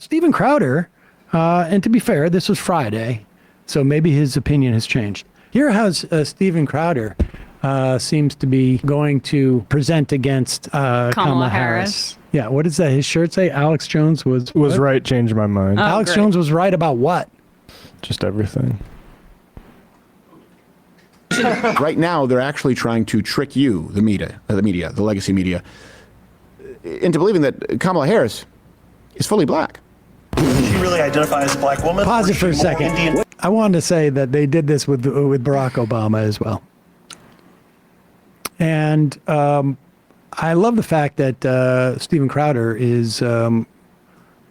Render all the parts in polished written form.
Steven Crowder, and to be fair, this was Friday, so maybe his opinion has changed. Here how Steven Crowder seems to be going to present against Kamala Harris. Yeah, what does that? His shirt say? Alex Jones was right, changed my mind. Alex Jones was right about what? Just everything. Right now, they're actually trying to trick you, the media, the legacy media, into believing that Kamala Harris is fully black. Does she really identify as a black woman? Pause it for a second. I wanted to say that they did this with Barack Obama as well. And I love the fact that Steven Crowder is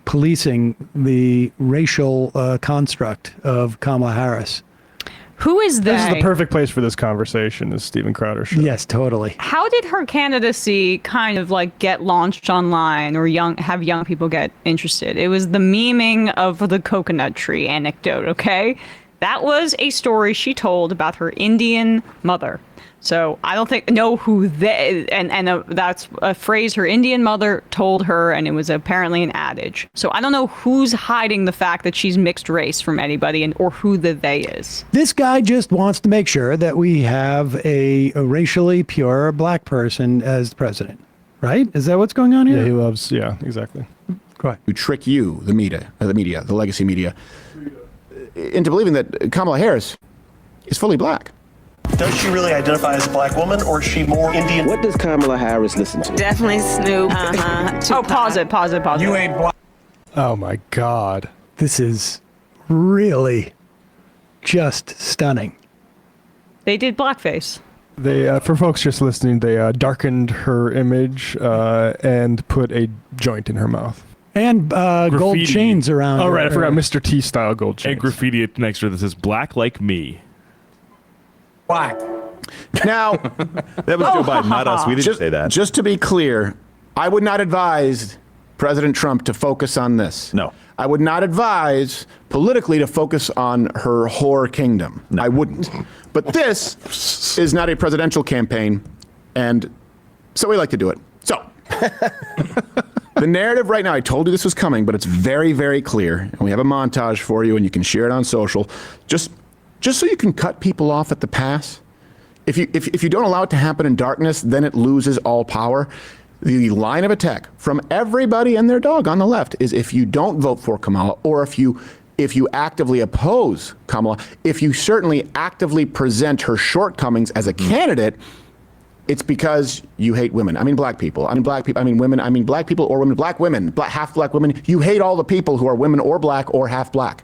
policing the racial construct of Kamala Harris. Who is they? This is the perfect place for this conversation, is Steven Crowder show. Yes, totally. How did her candidacy kind of like get launched online or have young people get interested? It was the memeing of the coconut tree anecdote, okay? That was a story she told about her Indian mother. So I don't know who they, and that's a phrase her Indian mother told her, and it was apparently an adage. So I don't know who's hiding the fact that she's mixed race from anybody, or who the they is. This guy just wants to make sure that we have a racially pure black person as president, right? Is that what's going on here? Yeah, he loves, yeah, exactly. Go ahead. To trick you, the media, the legacy media, into believing that Kamala Harris is fully black. Does she really identify as a black woman, or is she more Indian? What does Kamala Harris listen to? Definitely Snoop. Oh, pause it. You ain't black. Oh my God. This is really just stunning. They did blackface. They, for folks just listening, they darkened her image and put a joint in her mouth. And gold chains around. Oh, right. I forgot Mr. T style gold chains. And graffiti next to her that says "Black like me." Black. Now, that was Joe Biden, not us. We didn't say that. Just to be clear, I would not advise President Trump to focus on this. No. I would not advise politically to focus on her whore kingdom. No. I wouldn't. But this is not a presidential campaign, and so we like to do it. So, the narrative right now, I told you this was coming, but it's very, very clear, and we have a montage for you, and you can share it on social. Just so you can cut people off at the pass. If you don't allow it to happen in darkness, then it loses all power. The line of attack from everybody and their dog on the left is if you don't vote for Kamala, or if you actively oppose Kamala, if you certainly actively present her shortcomings as a candidate, it's because you hate women. I mean black people. I mean black people. I mean women. I mean black people or women. Black women. Half black women. You hate all the people who are women or black or half black.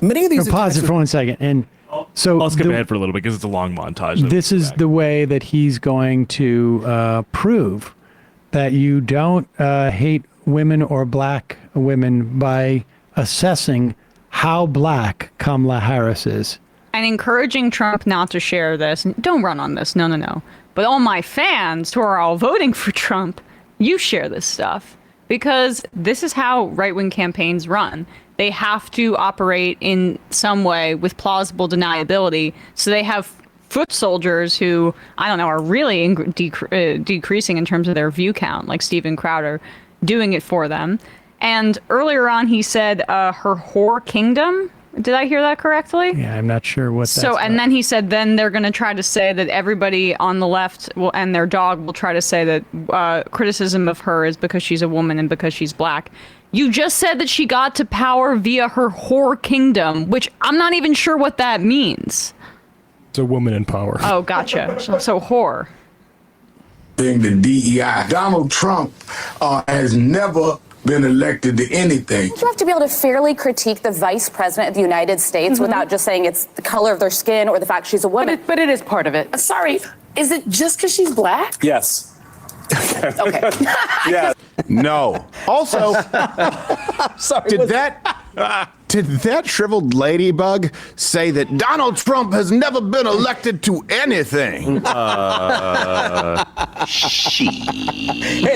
Many of these. Pause it for 1 second, and so I'll skip ahead for a little bit because it's a long montage. This is the way that he's going to prove that you don't hate women or black women by assessing how black Kamala Harris is. And encouraging Trump not to share this. Don't run on this. No. But all my fans who are all voting for Trump, you share this stuff. Because this is how right-wing campaigns run. They have to operate in some way with plausible deniability. So they have foot soldiers who, I don't know, are really decreasing in terms of their view count, like Steven Crowder, doing it for them. And earlier on, he said her whore kingdom. Did I hear that correctly? Yeah, I'm not sure what that's and then he said then they're going to try to say that everybody on the left and their dog will try to say that criticism of her is because she's a woman and because she's black. You just said that she got to power via her whore kingdom, which I'm not even sure what that means. It's a woman in power. Oh, gotcha. So whore. The DEI. Donald Trump has never been elected to anything. You have to be able to fairly critique the vice president of the United States without just saying it's the color of their skin or the fact she's a woman. But it is part of it. Sorry, is it just because she's black? Yes. Okay. Yeah. No. Also, Sorry, did that shriveled ladybug say that Donald Trump has never been elected to anything? Hey,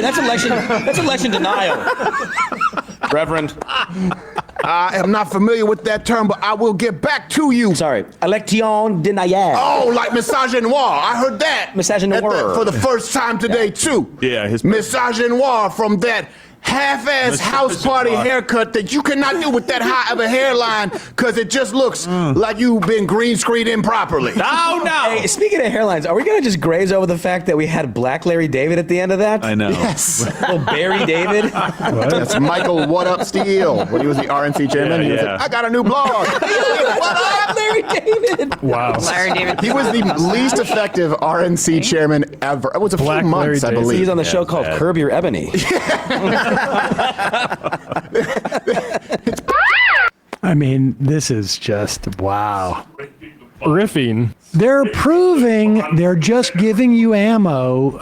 that's election denial. Reverend. I am not familiar with that term, but I will get back to you. Sorry, election denial. Oh, like misogynoir. I heard that. Misogynoir. For the first time today, too. Yeah, his misogynoir from that half-ass house party haircut that you cannot do with that high of a hairline because it just looks like you've been green screened improperly. No. Hey, speaking of hairlines, are we going to just graze over the fact that we had Black Larry David at the end of that? I know. Yes. Little Barry David. That's Michael What Up Steele when he was the RNC chairman. He was like, I got a new blog. What up, Larry David. Wow. Larry David. He was the least effective RNC chairman ever. It was a Black few months, Larry I believe. He's on the show called Curb Your Ebony. I mean, this is just wow. Riffing. They're just giving you ammo,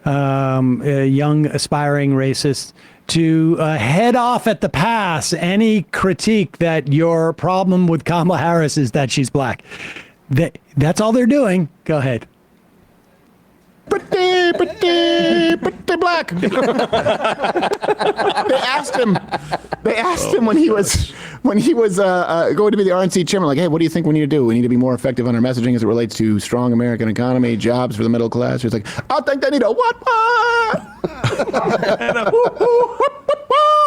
young aspiring racists, to head off at the pass any critique that your problem with Kamala Harris is that she's black. That's all they're doing. Go ahead. Pretty black. They asked him when he was going to be the RNC chairman, like, hey, what do you think we need to do? We need to be more effective on our messaging as it relates to strong American economy, jobs for the middle class. He's like, I think they need a what?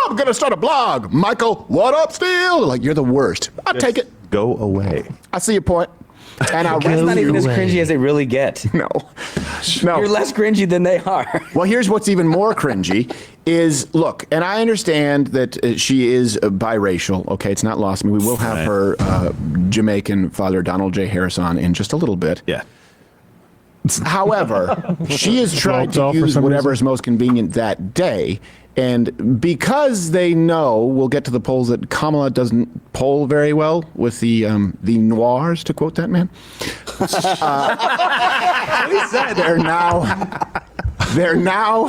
I'm going to start a blog. Michael, what up, Steele? Like, you're the worst. I'll take it. Go away. I see your point. And I'll That's not even as cringy as they really get. No. You're less cringy than they are. Well, here's what's even more cringy is, look, and I understand that she is biracial. Okay, it's not lost. I mean, we will have her Jamaican father, Donald J. Harris, on in just a little bit. Yeah. However, she is trying to use whatever is most convenient that day. And because they know, we'll get to the polls, that Kamala doesn't poll very well with the noirs, to quote that man. They're now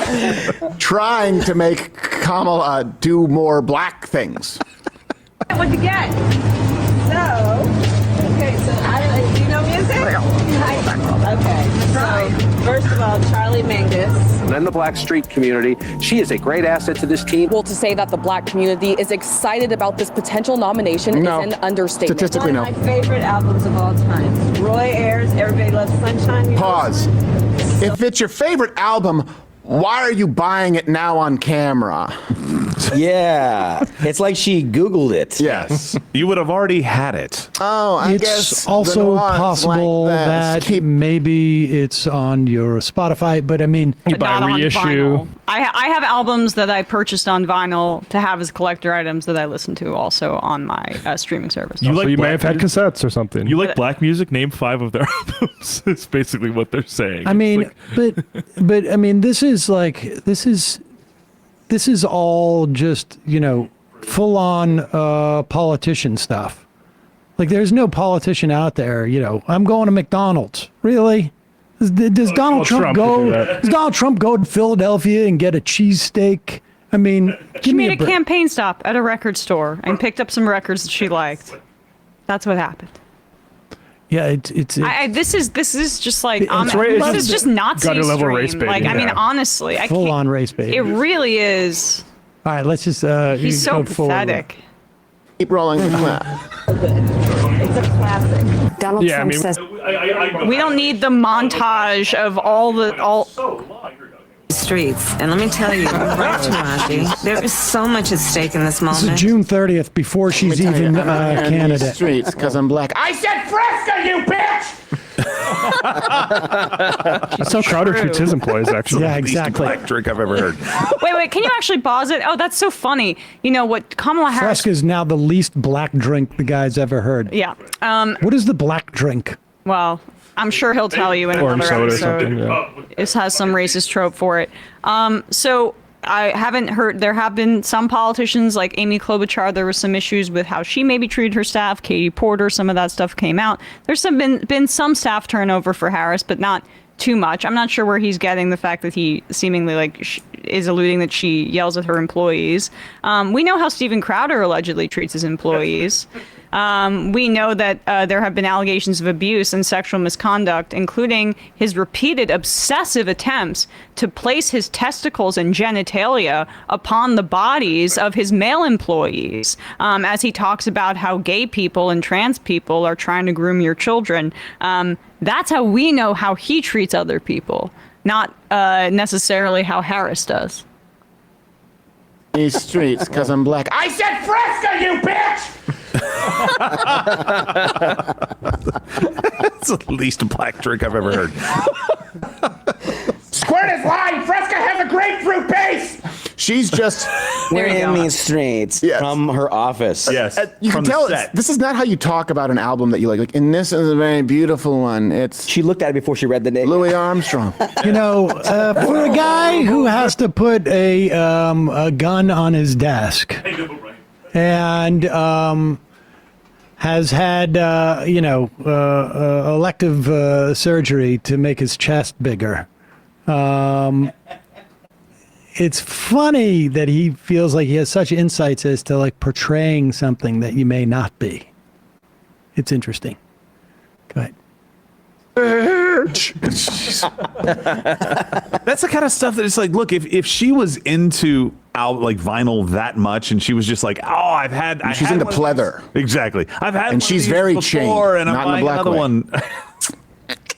trying to make Kamala do more black things. What'd you get? Do you know music? Okay, so first of all, Charlie Mingus. And then the Black Street community. She is a great asset to this team. Well, to say that the black community is excited about this potential nomination is an understatement. Statistically, no. One of my favorite albums of all time. Roy Ayers, Everybody Loves Sunshine. Pause. If it's your favorite album, why are you buying it now on camera? Yeah. It's like she Googled it. Yes. You would have already had it. Oh, I guess It's also the nuance possible like that maybe it's on your Spotify, but I mean, You buy Not a on reissue. vinyl. I have albums that I purchased on vinyl to have as collector items that I listen to also on my streaming service. You So like you may black have had music? cassettes or something. You like black music? Name 5 of their albums. It's basically what they're saying. I mean, but I mean, this is all just, full on politician stuff. Like, there's no politician out there, I'm going to McDonald's. Really? Does Donald Trump could do go? that. Does Donald Trump go to Philadelphia and get a cheesesteak? I mean, She give me made a a break. campaign stop at a record store and picked up some records that she liked. That's what happened. Yeah, it's This is just like It's right- it's this is just Nazi gutter level stream. race baiting, Like, I mean, yeah. honestly, I full can't. on race bait. It really is. All right, let's just He's so go forward. pathetic. Keep rolling. It's a classic. Donald Yeah, I Trump mean- says We don't need the montage of all. Streets. And let me tell you, right, Tamashi, there is so much at stake in this This is moment. June 30th, before she's even candidate. Streets, because I'm black. I said Fresca, you bitch! That's how Crowder treats his employees, actually. Yeah, exactly. Black drink I've ever heard. Wait, can you actually pause it? Oh, that's so funny. You know what Kamala Harris? Fresca is now the least black drink the guy's ever heard. Yeah. What is the black drink? Well, I'm sure he'll tell you in Orange another soda or episode. something. Yeah. This has some racist trope for it. So I haven't heard. There have been some politicians like Amy Klobuchar. There were some issues with how she maybe treated her staff. Katie Porter. Some of that stuff came out. There's been some staff turnover for Harris, but not too much. I'm not sure where he's getting the fact that he seemingly is alluding that she yells at her employees. We know how Steven Crowder allegedly treats his employees. We know that there have been allegations of abuse and sexual misconduct, including his repeated obsessive attempts to place his testicles and genitalia upon the bodies of his male employees, as he talks about how gay people and trans people are trying to groom your children. That's how we know how he treats other people, not necessarily how Harris does. these streets because I'm black. I said Fresca, you bitch! That's the least black drink I've ever heard. Squirt is lying. Fresca has a grapefruit base. She's just We're in these streets from her office. Yes. You can tell this is not how you talk about an album that you like. Like, and this is a very beautiful one. It's She looked at it before she read the name. Louis Armstrong. You know, for a guy who has to put a gun on his desk and has had elective surgery to make his chest bigger. It's funny that he feels like he has such insights as to like portraying something that you may not be. It's interesting. Go ahead. That's the kind of stuff that it's like, look, if she was into like vinyl that much and she was just like, she's into pleather. Exactly. I've had, and she's very chained, and I'm buying another one.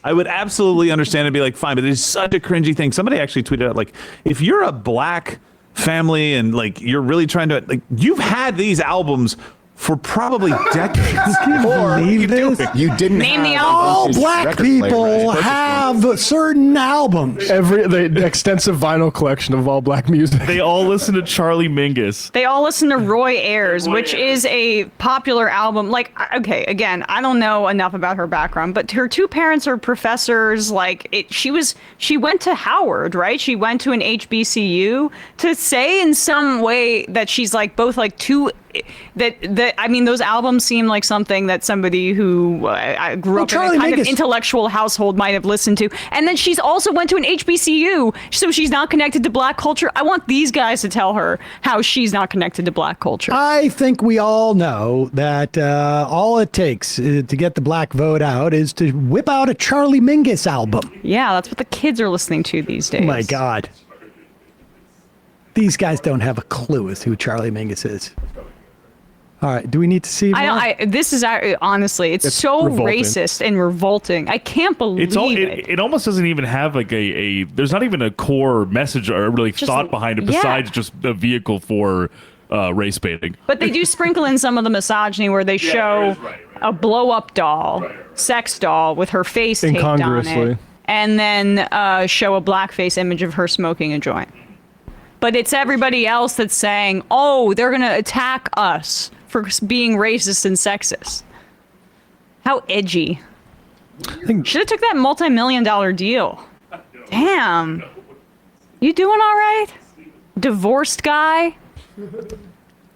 I would absolutely understand and be like, fine, but it's such a cringy thing. Somebody actually tweeted out, like, if you're a black family and like you're really trying to, like, you've had these albums for probably decades. Or you didn't Name the have all this black record player, people right? have certain albums. The extensive vinyl collection of all black music. They all listen to Charlie Mingus. They all listen to Roy Ayers, which is a popular album. Like, okay, again, I don't know enough about her background, but her two parents are professors. Like, she went to Howard, right? She went to an HBCU. To say in some way that she's like both like two. I mean, those albums seem like something that somebody who I grew up in a kind of intellectual household might have listened to. And then she's also went to an HBCU, so she's not connected to black culture. I want these guys to tell her how she's not connected to black culture. I think we all know that all it takes to get the black vote out is to whip out a Charlie Mingus album. Yeah, that's what the kids are listening to these days. Oh my God. These guys don't have a clue as to who Charlie Mingus is. All right. Do we need to see more? This is honestly, it's so revolting. Racist and revolting. I can't believe it. It almost doesn't even have like there's not even a core message or really thought behind it besides just a vehicle for race baiting. But they do sprinkle in some of the misogyny where they show a blow-up doll, sex doll with her face taped on it, and then show a blackface image of her smoking a joint. But it's everybody else that's saying, oh, they're going to attack us for being racist and sexist. How edgy. Should have took that multi-million-dollar deal. Damn. You doing all right? Divorced guy?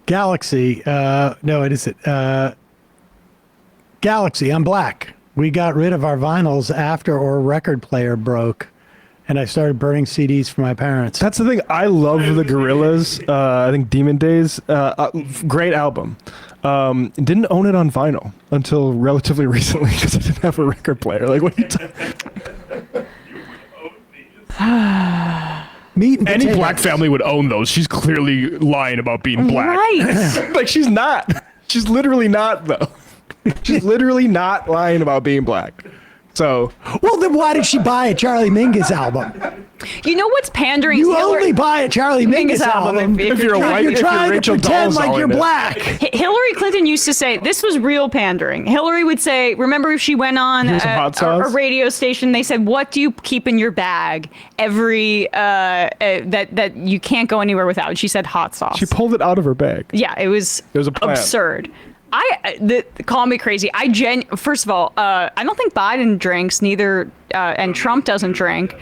Galaxy. No, it isn't. Galaxy, I'm black. We got rid of our vinyls after our record player broke. And I started burning CDs for my parents. That's the thing. I love the Gorillaz. I think Demon Days. Great album. Didn't own it on vinyl until relatively recently because I didn't have a record player. Like, what are you talking Any black family would own those. She's clearly lying about being black. Right. Like, she's not. She's literally not, though. She's literally not lying about being black. So, well, then why did she buy a Charlie Mingus album? You know what's pandering? You only buy a Charlie Mingus album if you're white. You're trying to pretend like you're black. Hillary Clinton used to say this was real pandering. Hillary would say, remember if she went on a radio station, they said, "What do you keep in your bag every that you can't go anywhere without?" And she said, "Hot sauce." She pulled it out of her bag. Yeah, it was a plan. Absurd. Call me crazy. First of all, I don't think Biden drinks, neither, and Trump doesn't drink.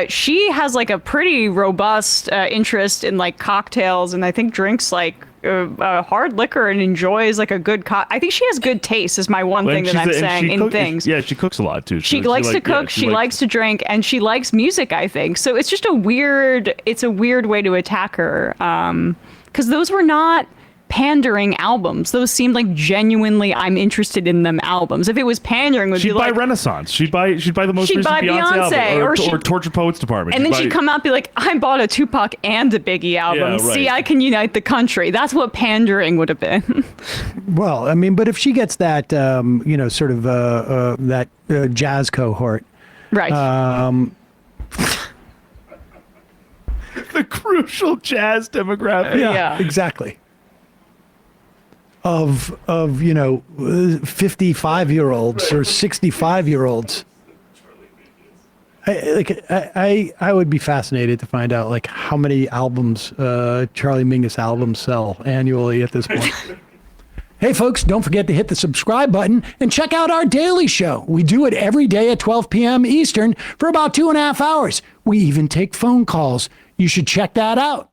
She has like a pretty robust interest in like cocktails, and I think drinks like hard liquor and enjoys like a good I think she has good taste is my one thing that I'm saying in things. Yeah, she cooks a lot too. She likes to cook, she likes to drink, and she likes music, I think. So it's just a weird way to attack her. Because those were not pandering albums. Those seemed like genuinely I'm interested in them albums. If it was pandering, would she'd be buy like Renaissance. She'd buy the most recent Beyonce album or Tortured Poets Department. And then she'd come out and be like, I bought a Tupac and a Biggie album. Yeah, right. See, I can unite the country. That's what pandering would have been. Well, I mean, but if she gets that, sort of that jazz cohort, right? the crucial jazz demographic. Yeah. exactly. Of 55-year-olds or 65-year-olds. I would be fascinated to find out like how many albums Charlie Mingus albums sell annually at this point. Hey folks, don't forget to hit the subscribe button and check out our daily show. We do it every day at 12 p.m. Eastern for about 2.5 hours. We even take phone calls. You should check that out.